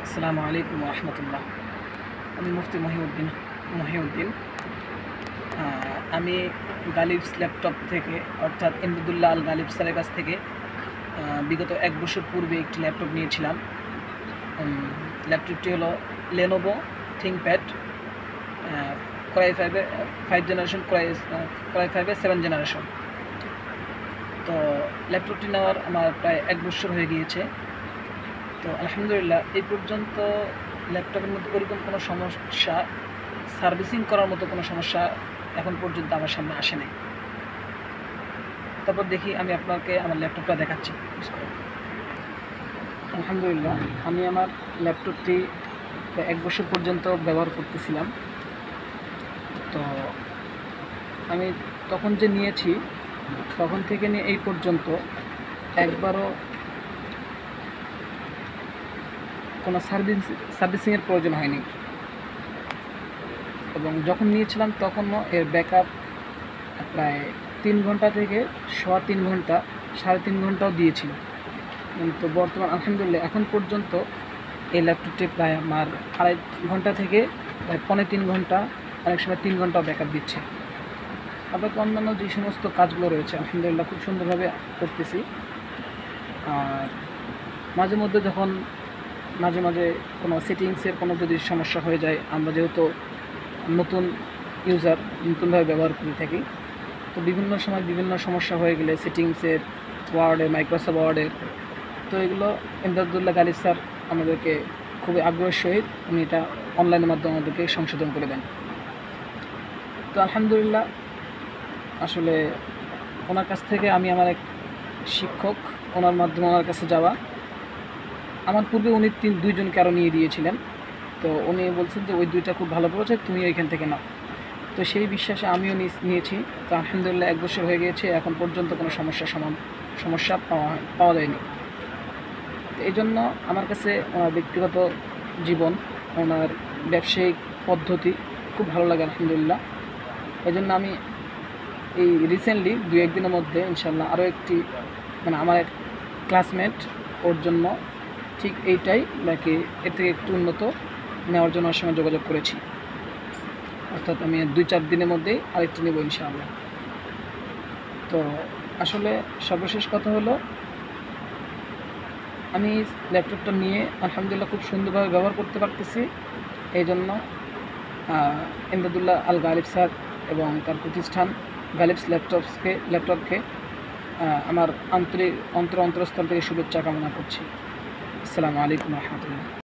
আসসালামু আলাইকুম রহমতুল্লাহ। আমি মুফতি মহিউদ্দিন। আমি গালিবস ল্যাপটপ থেকে অর্থাৎ ইমদাদুল্লাহ আল গালিব স্যারের কাছ থেকে বিগত 1 বছর পূর্বে একটি ল্যাপটপ নিয়েছিলাম। ল্যাপটপটি হলো Lenovo ThinkPad core i 5 generation, core i 5 7 generation. তো ল্যাপটপটি নেওয়ার আমার প্রায় 1 বছর হয়ে গিয়েছে। তো আলহামদুলিল্লাহ এই পর্যন্ত ল্যাপটপের মধ্যে ওরকম কোনো সমস্যা, সার্ভিসিং করার মতো কোনো সমস্যা এখন পর্যন্ত আমার সামনে আসে নাই। তারপর দেখি আমি আপনাকে আমার ল্যাপটপটা দেখাচ্ছি। আলহামদুলিল্লাহ আমি আমার ল্যাপটপটি 1 বছর পর্যন্ত ব্যবহার করতেছিলাম। তো আমি তখন যে নিয়েছি তখন থেকে নিয়ে এই পর্যন্ত একবারও কোনো সার্ভিসিংয়ের প্রয়োজন হয়নি। এবং যখন নিয়েছিলাম তখনও এর ব্যাকআপ প্রায় 3 ঘন্টা থেকে 3.5 ঘন্টা, 3.5 ঘন্টাও দিয়েছিল। কিন্তু বর্তমান আলহামদুলিল্লাহ এখন পর্যন্ত এই ল্যাপটপটি প্রায় আমার 2.5 ঘন্টা থেকে প্রায় 3.25 ঘন্টা, অনেক সময় 3 ঘন্টাও ব্যাকআপ দিচ্ছে। তারপরে অন্যান্য যে সমস্ত কাজগুলো রয়েছে আলহামদুলিল্লাহ খুব সুন্দরভাবে করতেছি। আর মাঝে মধ্যে যখন মাঝে কোনো সেটিংসের কোনো যদি সমস্যা হয়ে যায়, আমরা যেহেতু নতুন ইউজার, নতুনভাবে ব্যবহার করে থাকি, তো বিভিন্ন সময় বিভিন্ন সমস্যা হয়ে গেলে সেটিংসের, ওয়ার্ডের, মাইক্রোসফট ওয়ার্ডের, তো এগুলো ইমদাদুল্লাহ গালিব স্যার আমাদেরকে খুবই আগ্রহের সহিত উনি এটা অনলাইনের মাধ্যমে আমাদেরকে সংশোধন করে দেন। তো আলহামদুলিল্লাহ আসলে ওনার কাছ থেকে আমি আমার এক শিক্ষক, ওনার মাধ্যমে ওনার কাছে যাওয়া, আমার পূর্বে উনি 2 জনকে আরও নিয়ে দিয়েছিলেন। তো উনি বলছেন যে ওই 2টা খুব ভালো পড়েছে, তুমি ওইখান থেকে নাও। তো সেই বিশ্বাসে আমিও নিয়েছি। তো আলহামদুলিল্লাহ 1 বছর হয়ে গিয়েছে, এখন পর্যন্ত কোনো সমস্যা পাওয়া যায়নি। তো এই জন্য আমার কাছে ওনার ব্যক্তিগত জীবন, ওনার ব্যবসায়িক পদ্ধতি খুব ভালো লাগে আলহামদুলিল্লাহ। এই জন্য আমি এই রিসেন্টলি 2-1 দিনের মধ্যে ইনশাল্লাহ আরও একটি, আমার এক ক্লাসমেট, ওর জন্য ঠিক এইটাই নাকি এর থেকে একটু উন্নত নেওয়ার জন্য ওর সঙ্গে যোগাযোগ করেছি। অর্থাৎ আমি 2-4 দিনের মধ্যেই আরেকটি নেব ইনশাআল্লাহ। তো আসলে সর্বশেষ কথা হলো, আমি ল্যাপটপটা নিয়ে আলহামদুলিল্লাহ খুব সুন্দরভাবে ব্যবহার করতে পারতেছি। এই জন্য ইমদাদুল্লাহ আল গালিব স্যার এবং তার প্রতিষ্ঠান গালিবস ল্যাপটপকে আমার অন্তরস্থল থেকে শুভেচ্ছা কামনা করছি। আসসালামু আলাইকুম রহমতুল্লাহ।